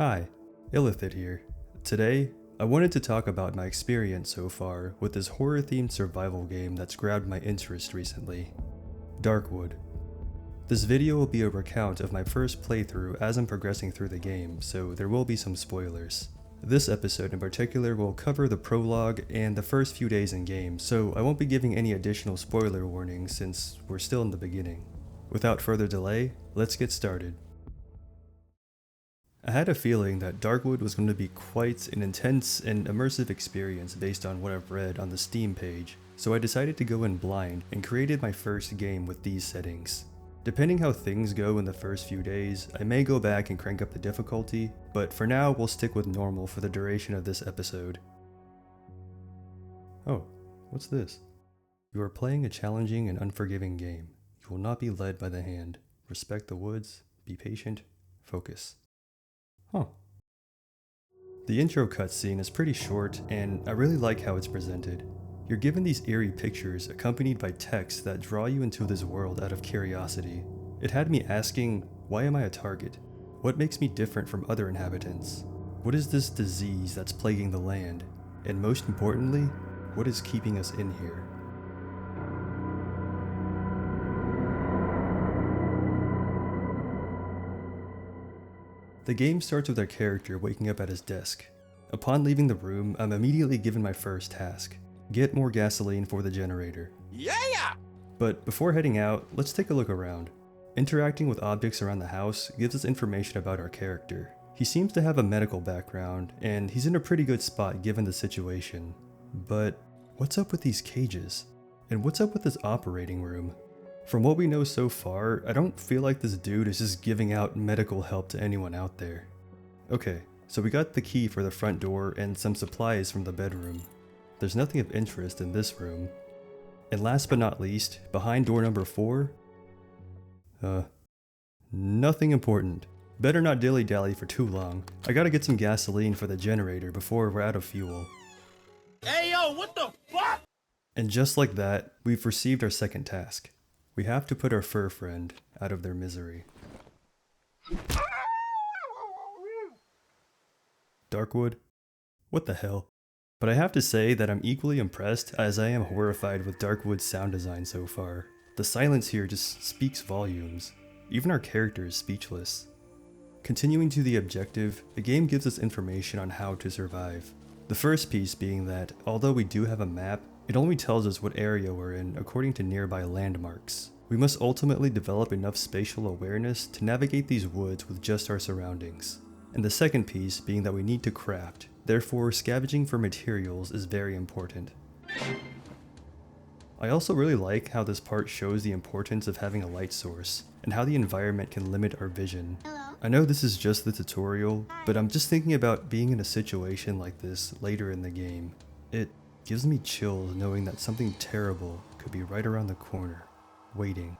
Hi, Illithid here. Today, I wanted to talk about my experience so far with this horror-themed survival game that's grabbed my interest recently, Darkwood. This video will be a recount of my first playthrough as I'm progressing through the game, so there will be some spoilers. This episode in particular will cover the prologue and the first few days in game, so I won't be giving any additional spoiler warnings since we're still in the beginning. Without further delay, let's get started. I had a feeling that Darkwood was going to be quite an intense and immersive experience based on what I've read on the Steam page, so I decided to go in blind and created my first game with these settings. Depending how things go in the first few days, I may go back and crank up the difficulty, but for now we'll stick with normal for the duration of this episode. Oh, what's this? You are playing a challenging and unforgiving game. You will not be led by the hand. Respect the woods, be patient, focus. Huh. The intro cutscene is pretty short, and I really like how it's presented. You're given these eerie pictures accompanied by text that draw you into this world out of curiosity. It had me asking, why am I a target? What makes me different from other inhabitants? What is this disease that's plaguing the land? And most importantly, what is keeping us in here? The game starts with our character waking up at his desk. Upon leaving the room, I'm immediately given my first task. Get more gasoline for the generator. Yeah! But before heading out, let's take a look around. Interacting with objects around the house gives us information about our character. He seems to have a medical background, and he's in a pretty good spot given the situation. But what's up with these cages? And what's up with this operating room? From what we know so far, I don't feel like this dude is just giving out medical help to anyone out there. Okay, so we got the key for the front door and some supplies from the bedroom. There's nothing of interest in this room. And last but not least, behind door number 4, nothing important. Better not dilly-dally for too long. I gotta get some gasoline for the generator before we're out of fuel. Hey yo, what the fuck? And just like that, we've received our second task. We have to put our fur friend out of their misery. Darkwood? What the hell? But I have to say that I'm equally impressed as I am horrified with Darkwood's sound design so far. The silence here just speaks volumes. Even our character is speechless. Continuing to the objective, the game gives us information on how to survive. The first piece being that, although we do have a map, it only tells us what area we're in according to nearby landmarks. We must ultimately develop enough spatial awareness to navigate these woods with just our surroundings. And the second piece being that we need to craft, therefore scavenging for materials is very important. I also really like how this part shows the importance of having a light source, and how the environment can limit our vision. I know this is just the tutorial, but I'm just thinking about being in a situation like this later in the game. It gives me chills knowing that something terrible could be right around the corner, waiting.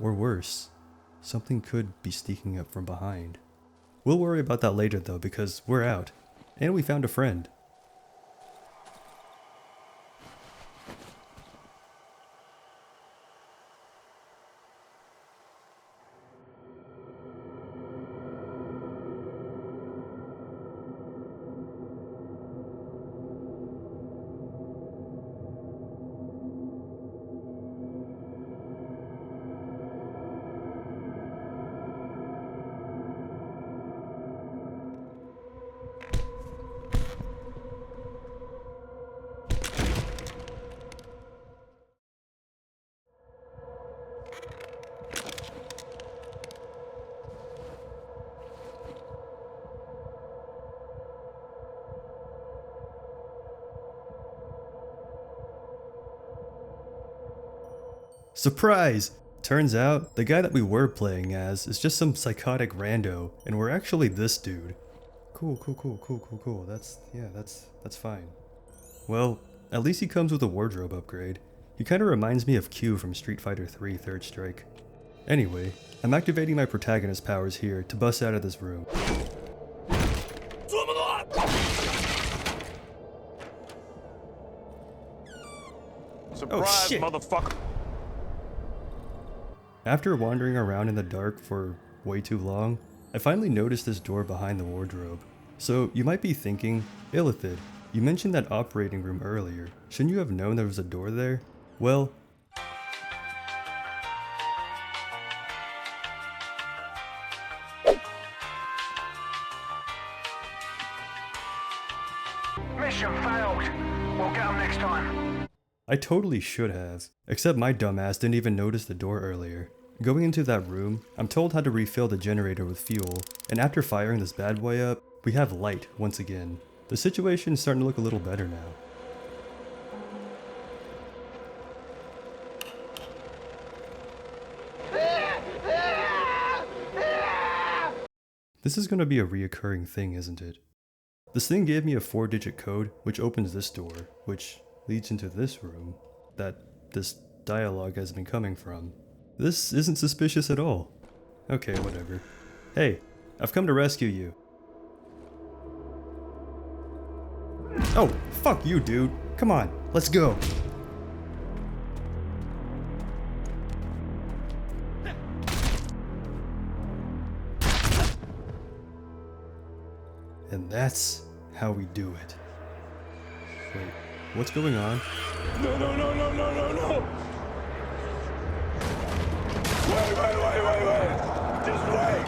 Or worse, something could be sneaking up from behind. We'll worry about that later though, because we're out, and we found a friend. Surprise! Turns out, the guy that we were playing as is just some psychotic rando, and we're actually this dude. Cool. That's fine. Well, at least he comes with a wardrobe upgrade. He kinda reminds me of Q from Street Fighter 3 Third Strike. Anyway, I'm activating my protagonist powers here to bust out of this room. Surprise, shit. motherfucker. After wandering around in the dark for way too long, I finally noticed this door behind the wardrobe. So you might be thinking, Illithid, you mentioned that operating room earlier. Shouldn't you have known there was a door there? Well, Mission failed. We'll get them next time. I totally should have. Except my dumbass didn't even notice the door earlier. Going into that room, I'm told how to refill the generator with fuel, and after firing this bad boy up, we have light once again. The situation is starting to look a little better now. This is going to be a reoccurring thing, isn't it? This thing gave me a 4-digit code, which opens this door, which leads into this room that this dialogue has been coming from. This isn't suspicious at all. Okay, whatever. Hey, I've come to rescue you. Oh, fuck you, dude. Come on, let's go. And that's how we do it. Wait, what's going on? No, no, no, no, no, no, no! Wait! Just wait!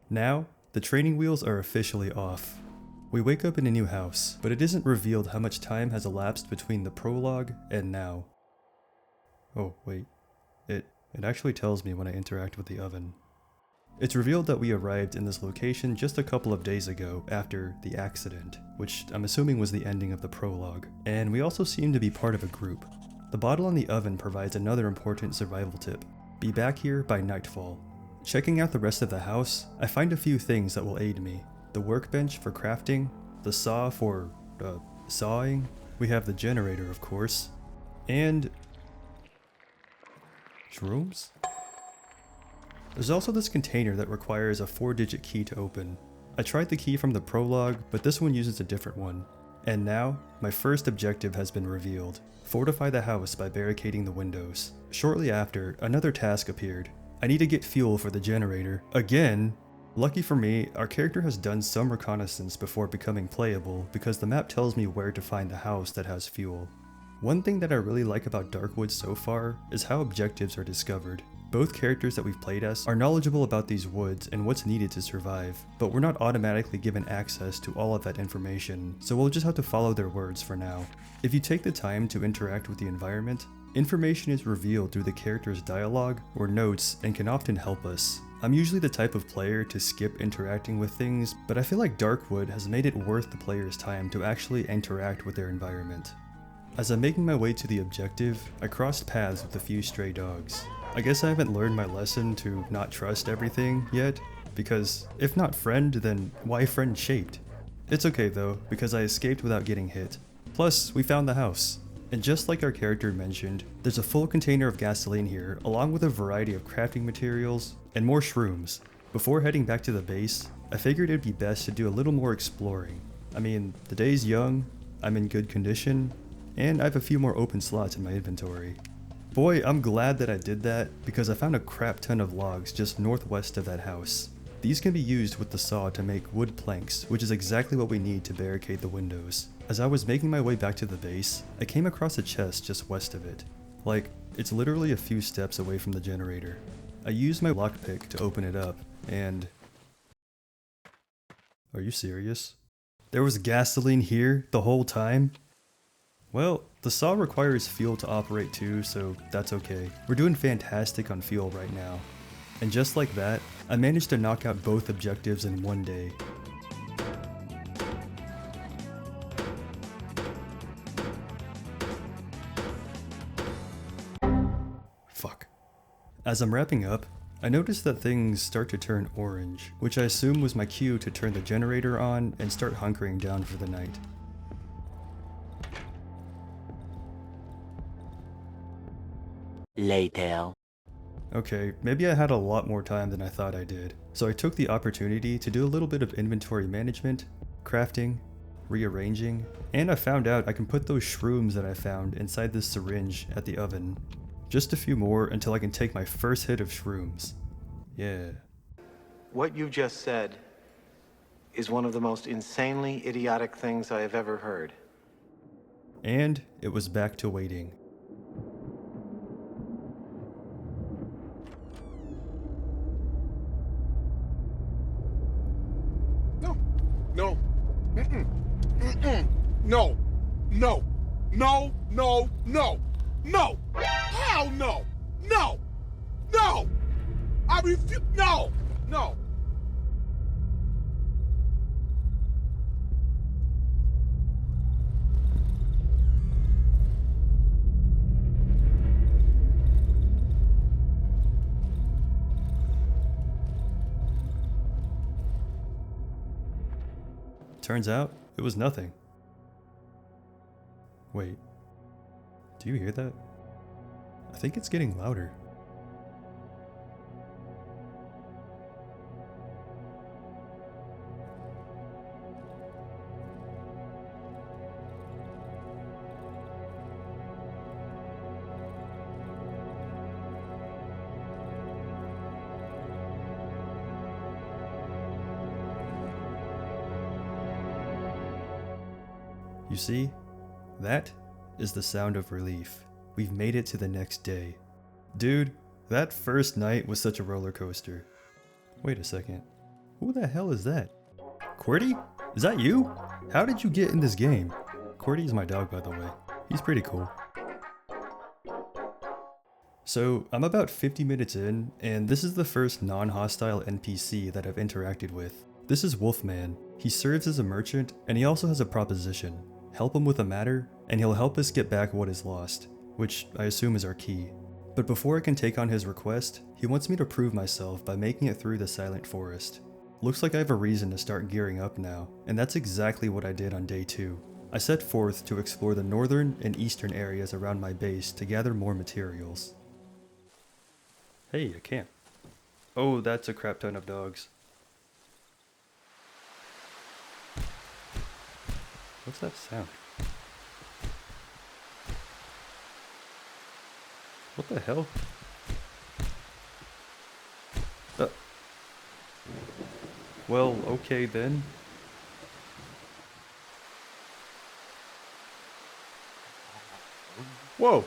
Now, the training wheels are officially off. We wake up in a new house, but it isn't revealed how much time has elapsed between the prologue and now. Oh, wait. It actually tells me when I interact with the oven. It's revealed that we arrived in this location just a couple of days ago after the accident, which I'm assuming was the ending of the prologue, and we also seem to be part of a group. The bottle on the oven provides another important survival tip. Be back here by nightfall. Checking out the rest of the house, I find a few things that will aid me. The workbench for crafting, the saw for, sawing, we have the generator of course, and shrooms? There's also this container that requires a 4-digit key to open. I tried the key from the prologue, but this one uses a different one. And now, my first objective has been revealed. Fortify the house by barricading the windows. Shortly after, another task appeared. I need to get fuel for the generator. Again! Lucky for me, our character has done some reconnaissance before becoming playable because the map tells me where to find the house that has fuel. One thing that I really like about Darkwood so far is how objectives are discovered. Both characters that we've played as are knowledgeable about these woods and what's needed to survive, but we're not automatically given access to all of that information, so we'll just have to follow their words for now. If you take the time to interact with the environment, information is revealed through the character's dialogue or notes and can often help us. I'm usually the type of player to skip interacting with things, but I feel like Darkwood has made it worth the player's time to actually interact with their environment. As I'm making my way to the objective, I crossed paths with a few stray dogs. I guess I haven't learned my lesson to not trust everything yet, because if not friend, then why friend shaped? It's okay though, because I escaped without getting hit. Plus, we found the house. And just like our character mentioned, there's a full container of gasoline here, along with a variety of crafting materials, and more shrooms. Before heading back to the base, I figured it'd be best to do a little more exploring. I mean, the day's young, I'm in good condition, and I have a few more open slots in my inventory. Boy, I'm glad that I did that, because I found a crap ton of logs just northwest of that house. These can be used with the saw to make wood planks, which is exactly what we need to barricade the windows. As I was making my way back to the base, I came across a chest just west of it. Like, it's literally a few steps away from the generator. I used my lockpick to open it up, and... Are you serious? There was gasoline here the whole time? Well, the saw requires fuel to operate too, so that's okay. We're doing fantastic on fuel right now. And just like that, I managed to knock out both objectives in one day. Fuck. As I'm wrapping up, I noticed that things start to turn orange, which I assume was my cue to turn the generator on and start hunkering down for the night. Later. Okay, maybe I had a lot more time than I thought I did, so I took the opportunity to do a little bit of inventory management, crafting, rearranging, and I found out I can put those shrooms that I found inside this syringe at the oven. Just a few more until I can take my first hit of shrooms. Yeah. What you just said is one of the most insanely idiotic things I have ever heard. And it was back to waiting. No. No. Mm-mm. Mm-mm. No. No. No. No. No. No. Hell no. No. No. I refuse. No. No. Turns out, it was nothing. Wait. Do you hear that? I think it's getting louder. You see, that is the sound of relief. We've made it to the next day. Dude, that first night was such a roller coaster. Wait a second. Who the hell is that? QWERTY? Is that you? How did you get in this game? QWERTY is my dog, by the way. He's pretty cool. So, I'm about 50 minutes in, and this is the first non-hostile NPC that I've interacted with. This is Wolfman. He serves as a merchant, and he also has a proposition. Help him with a matter, and he'll help us get back what is lost, which I assume is our key. But before I can take on his request, he wants me to prove myself by making it through the Silent Forest. Looks like I have a reason to start gearing up now, and that's exactly what I did on day 2. I set forth to explore the northern and eastern areas around my base to gather more materials. Hey, a camp. Oh, that's a crap ton of dogs. What's that sound? What the hell? Well, okay then. Whoa!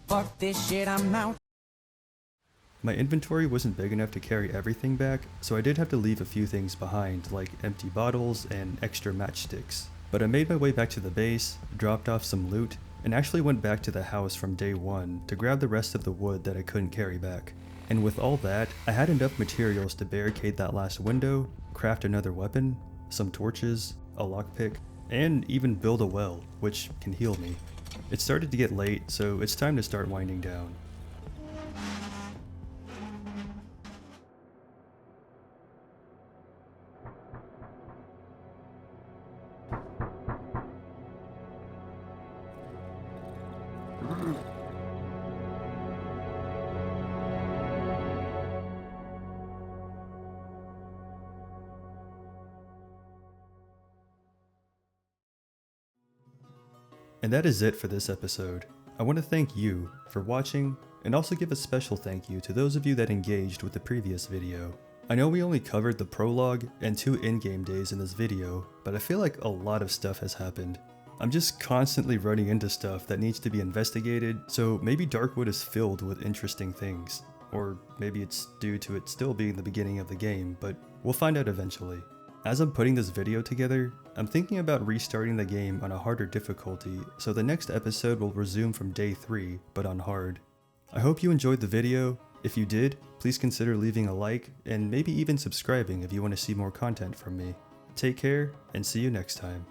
Fuck this shit, I'm out. My inventory wasn't big enough to carry everything back, so I did have to leave a few things behind, like empty bottles and extra matchsticks. But I made my way back to the base, dropped off some loot, and actually went back to the house from day 1 to grab the rest of the wood that I couldn't carry back. And with all that, I had enough materials to barricade that last window, craft another weapon, some torches, a lockpick, and even build a well, which can heal me. It started to get late, so it's time to start winding down. And that is it for this episode. I want to thank you for watching, and also give a special thank you to those of you that engaged with the previous video. I know we only covered the prologue and 2 in-game days in this video, but I feel like a lot of stuff has happened. I'm just constantly running into stuff that needs to be investigated, so maybe Darkwood is filled with interesting things. Or maybe it's due to it still being the beginning of the game, but we'll find out eventually. As I'm putting this video together, I'm thinking about restarting the game on a harder difficulty, so the next episode will resume from day 3, but on hard. I hope you enjoyed the video. If you did, please consider leaving a like, and maybe even subscribing if you want to see more content from me. Take care, and see you next time.